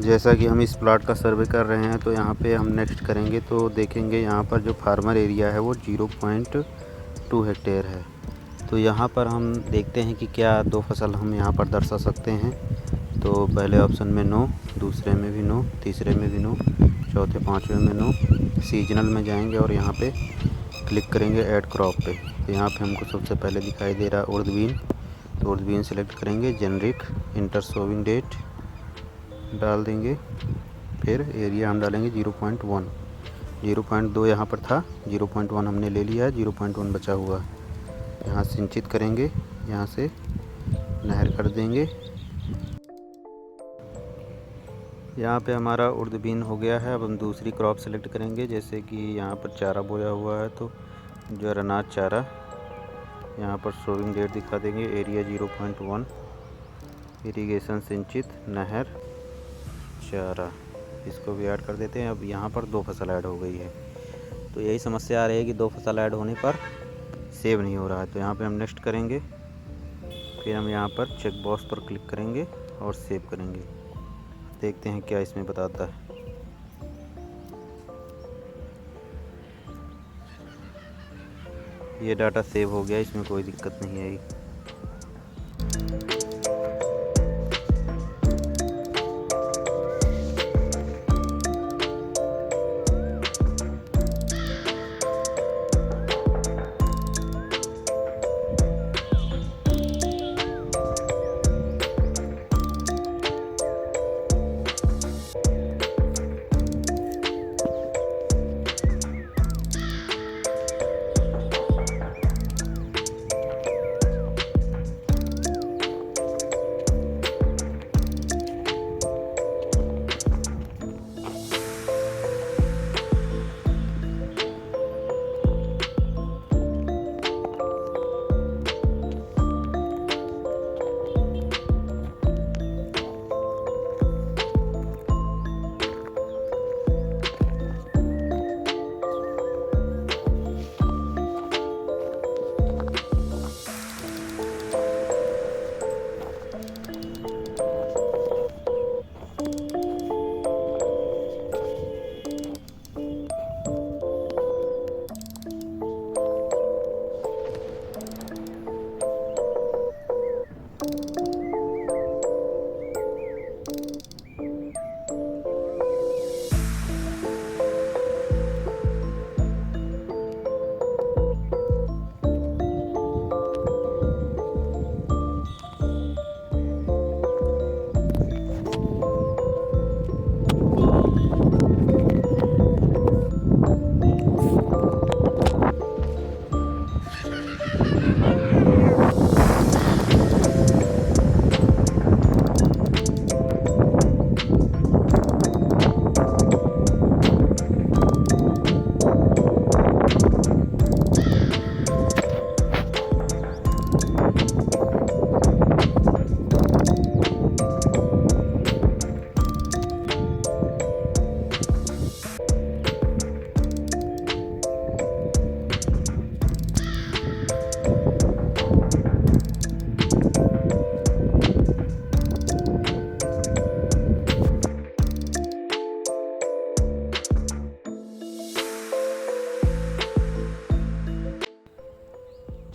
जैसा कि हम इस प्लॉट का सर्वे कर रहे हैं तो यहाँ पे हम नेक्स्ट करेंगे तो देखेंगे यहाँ पर जो फार्मर एरिया है वो 0.2 हेक्टेयर है। तो यहाँ पर हम देखते हैं कि क्या दो फसल हम यहाँ पर दर्शा सकते हैं। तो पहले ऑप्शन में नो, दूसरे में भी नो, तीसरे में भी नो, चौथे पाँचवें में नो। सीजनल में जाएंगे और यहाँ पे क्लिक करेंगे ऐड क्रॉप पे। तो यहाँ पे हमको सबसे पहले दिखाई दे रहा है उर्द बीन। तो उर्द बीन सेलेक्ट करेंगे, जेनरिक इंटर सोविंग डेट डाल देंगे, फिर एरिया हम डालेंगे 0.1। 0.2 यहाँ पर था, 0.1 हमने ले लिया है, 0.1 बचा हुआ है। यहाँ सिंचित करेंगे, यहाँ से नहर कर देंगे। यहाँ पे हमारा उर्द बीन हो गया है। अब हम दूसरी क्रॉप सेलेक्ट करेंगे, जैसे कि यहाँ पर चारा बोया हुआ है तो जो अनाज चारा, यहाँ पर सोविंग डेट दिखा देंगे, एरिया 0.1, इरिगेशन सिंचित, नहर, चारा, इसको भी ऐड कर देते हैं। अब यहाँ पर दो फसल ऐड हो गई है। तो यही समस्या आ रही है कि दो फसल ऐड होने पर सेव नहीं हो रहा है। तो यहाँ पे हम नेक्स्ट करेंगे, फिर हम यहाँ पर चेक बॉक्स पर क्लिक करेंगे और सेव करेंगे। देखते हैं क्या इसमें बताता है। ये डाटा सेव हो गया, इसमें कोई दिक्कत नहीं आई।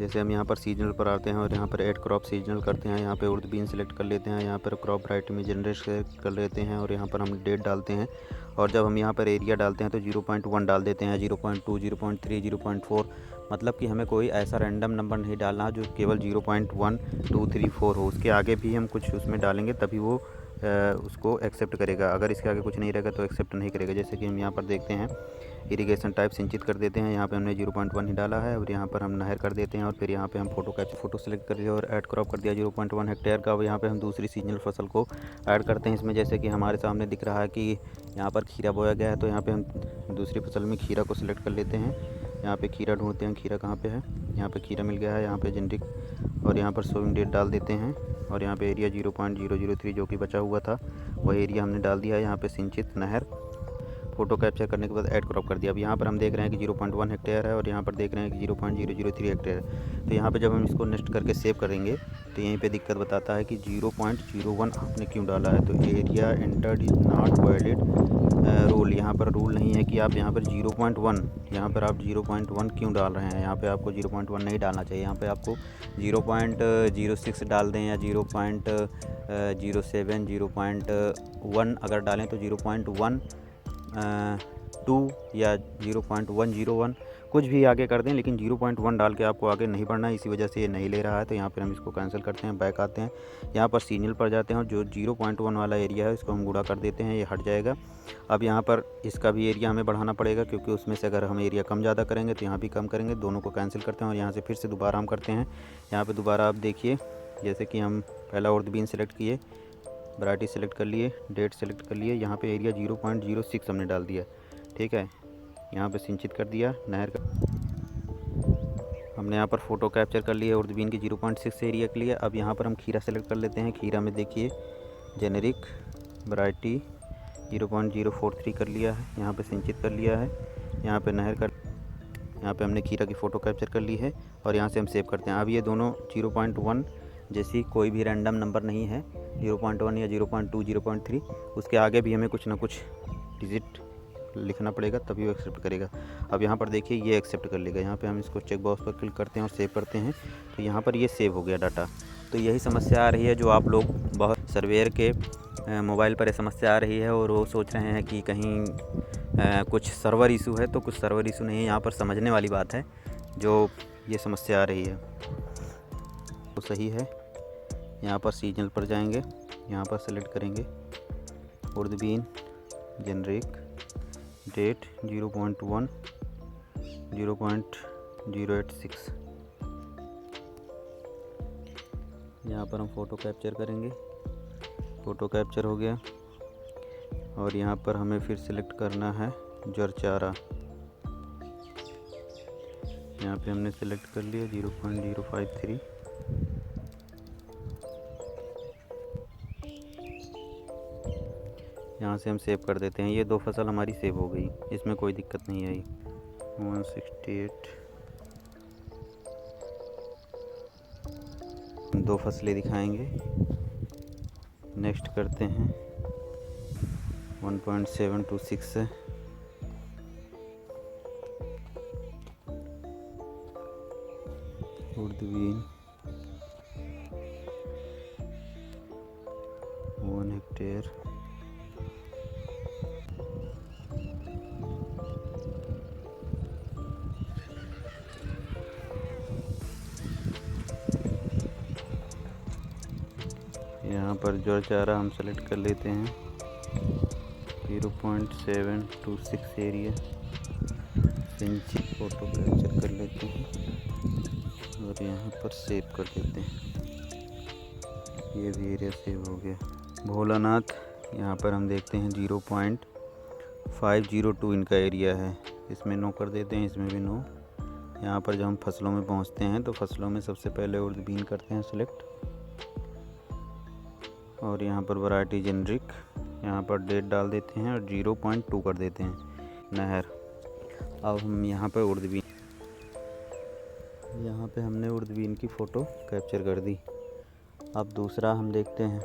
जैसे हम यहाँ पर सीजनल पर आते हैं और यहाँ पर ऐड क्रॉप सीजनल करते हैं, यहाँ पे उर्द बीन सेलेक्ट कर लेते हैं, यहाँ पर क्रॉप वैरायटी में जनरेट सेलेक्ट कर लेते हैं और यहाँ पर हम डेट डालते हैं। और जब हम यहाँ पर एरिया डालते हैं तो 0.1 डाल देते हैं, 0.2, 0.3, 0.4, मतलब कि हमें कोई ऐसा रैंडम नंबर नहीं डालना जो केवल 0.1, 2, 3, 4 हो। उसके आगे भी हम कुछ उसमें डालेंगे तभी वो उसको एक्सेप्ट करेगा। अगर इसके आगे कुछ नहीं रहेगा तो एक्सेप्ट नहीं करेगा। जैसे कि हम यहाँ पर देखते हैं, इरिगेशन टाइप सिंचित कर देते हैं, यहाँ पे हमने 0.1 ही डाला है और यहाँ पर हम नहर कर देते हैं और फिर यहाँ पे हम फ़ोटो सेलेक्ट कर लिया और ऐड क्रॉप कर दिया 0.1 हेक्टेयर का। अब यहाँ पे हम दूसरी सीजनल फसल को ऐड करते हैं इसमें। जैसे कि हमारे सामने दिख रहा है कि यहाँ पर खीरा बोया गया है, तो यहाँ पे हम दूसरी फसल में खीरा को सिलेक्ट कर लेते हैं। यहाँ पे खीरा ढूंढते हैं, खीरा कहाँ पे है, यहाँ पे खीरा मिल गया है, यहाँ पे जेनरिक और यहाँ पर सोइंग डेट डाल देते हैं और यहाँ पे एरिया 0.003 जो कि बचा हुआ था वह एरिया हमने डाल दिया है। यहाँ पे सिंचित, नहर फ़ोटो कैप्चर करने के बाद ऐड क्रॉप कर दिया। अब यहाँ पर हम देख रहे हैं कि 0.1 हेक्टेयर है और यहाँ पर देख रहे हैं कि 0.003 हेक्टेयर है। तो यहाँ पे जब हम इसको नेक्स्ट करके सेव करेंगे तो यहीं पे दिक्कत बताता है कि 0.01 आपने क्यों डाला है। तो area entered is not valid rule, यहाँ पर रूल नहीं है कि आप यहाँ पर 0.1, यहाँ पर आप 0.1 क्यों डाल रहे हैं। यहाँ पे आपको 0.1 नहीं डालना चाहिए, यहाँ पे आपको 0.06 डाल दें या 0.07, 0.1 अगर डालें तो 0.12 या 0.101 कुछ भी आगे कर दें, लेकिन 0.1 डाल के आपको आगे नहीं बढ़ना है। इसी वजह से ये नहीं ले रहा है। तो यहाँ पर हम इसको कैंसिल करते हैं, बैक आते हैं, यहाँ पर सीजनल पर जाते हैं और जो 0.1 वाला एरिया है इसको हम गुणा कर देते हैं, ये हट जाएगा। अब यहाँ पर इसका भी एरिया हमें बढ़ाना पड़ेगा, क्योंकि उसमें से अगर हम एरिया कम ज़्यादा करेंगे तो यहाँ भी कम करेंगे। दोनों को कैंसिल करते हैं और यहाँ से फिर से दोबारा हम करते हैं। यहाँ पर दोबारा आप देखिए, जैसे कि हम पहला उर्द बीन सेलेक्ट किए, वैरायटी सेलेक्ट कर लिए, डेट सेलेक्ट कर लिए, यहाँ पे एरिया 0.06 हमने डाल दिया, ठीक है। यहाँ पे सिंचित कर दिया, नहर का हमने यहाँ पर फ़ोटो कैप्चर कर लिया उर्द बीन की 0.6 एरिया के लिए। अब यहाँ पर हम खीरा सेलेक्ट कर लेते हैं। खीरा में देखिए जेनेरिक वैरायटी 0.043 कर लिया है, यहाँ पे सिंचित कर लिया है, यहाँ पे नहर कर, यहाँ पे हमने खीरा की फ़ोटो कैप्चर कर ली है और यहाँ से हम सेव करते हैं। अब ये दोनों 0.1 जैसी कोई भी रैंडम नंबर नहीं है, 0.1 या 0.2, 0.3, उसके आगे भी हमें कुछ ना कुछ डिजिट लिखना पड़ेगा तभी वो एक्सेप्ट करेगा। अब यहाँ पर देखिए ये एक्सेप्ट कर लेगा। यहाँ पे हम इसको चेक बॉक्स पर क्लिक करते हैं और सेव करते हैं, तो यहाँ पर ये सेव हो गया डाटा। तो यही समस्या आ रही है जो आप लोग बहुत सर्वेयर के मोबाइल पर ये समस्या आ रही है और वो सोच रहे हैं कि कहीं कुछ सर्वर इशू है। तो कुछ सर्वर इशू नहीं है, यहाँ पर समझने वाली बात है जो ये समस्या आ रही है तो सही है। यहाँ पर सीजनल पर जाएंगे, यहाँ पर सेलेक्ट करेंगे उर्द बीन जेनरिक, डेट 0.1, 0.086, यहाँ पर हम फ़ोटो कैप्चर करेंगे। फ़ोटो कैप्चर हो गया और यहाँ पर हमें फिर सेलेक्ट करना है जर चारा। यहाँ पे हमने सेलेक्ट कर लिया 0.053, यहाँ से हम सेव कर देते हैं। ये 2 फसल हमारी सेव हो गई, इसमें कोई दिक्कत नहीं आई। 168 2 फसलें दिखाएंगे। नेक्स्ट करते हैं 1.726 से उर्द बीन 1 हेक्टेयर, यहाँ पर जो चारा हम सेलेक्ट कर लेते हैं 0.726 एरिया, सिंचित फ़ोटो कैप्चर कर लेते हैं और यहाँ पर सेव कर देते हैं। ये भी एरिया सेव हो गया। भोलानाथ, यहाँ पर हम देखते हैं 0.502 इनका एरिया है, इसमें नो कर देते हैं, इसमें भी नो। यहाँ पर जब हम फसलों में पहुँचते हैं तो फसलों में सबसे पहले उर्द बीन करते हैं सेलेक्ट और यहाँ पर वैरायटी जेनरिक, यहाँ पर डेट डाल देते हैं और 0.2 कर देते हैं, नहर। अब हम यहाँ पर उर्द बीन, यहाँ पे हमने उर्द बीन की फ़ोटो कैप्चर कर दी। अब दूसरा हम देखते हैं,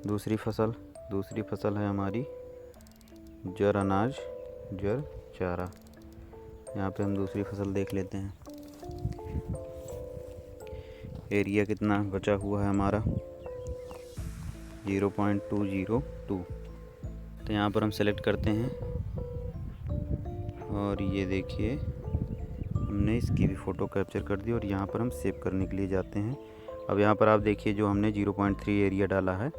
दूसरी फसल है हमारी जर अनाज, जर चारा। यहाँ पे हम दूसरी फसल देख लेते हैं। एरिया कितना बचा हुआ है हमारा 0.202। तो यहाँ पर हम सेलेक्ट करते हैं और ये देखिए हमने इसकी भी फ़ोटो कैप्चर कर दी और यहाँ पर हम सेव करने के लिए जाते हैं। अब यहाँ पर आप देखिए जो हमने 0.3 एरिया डाला है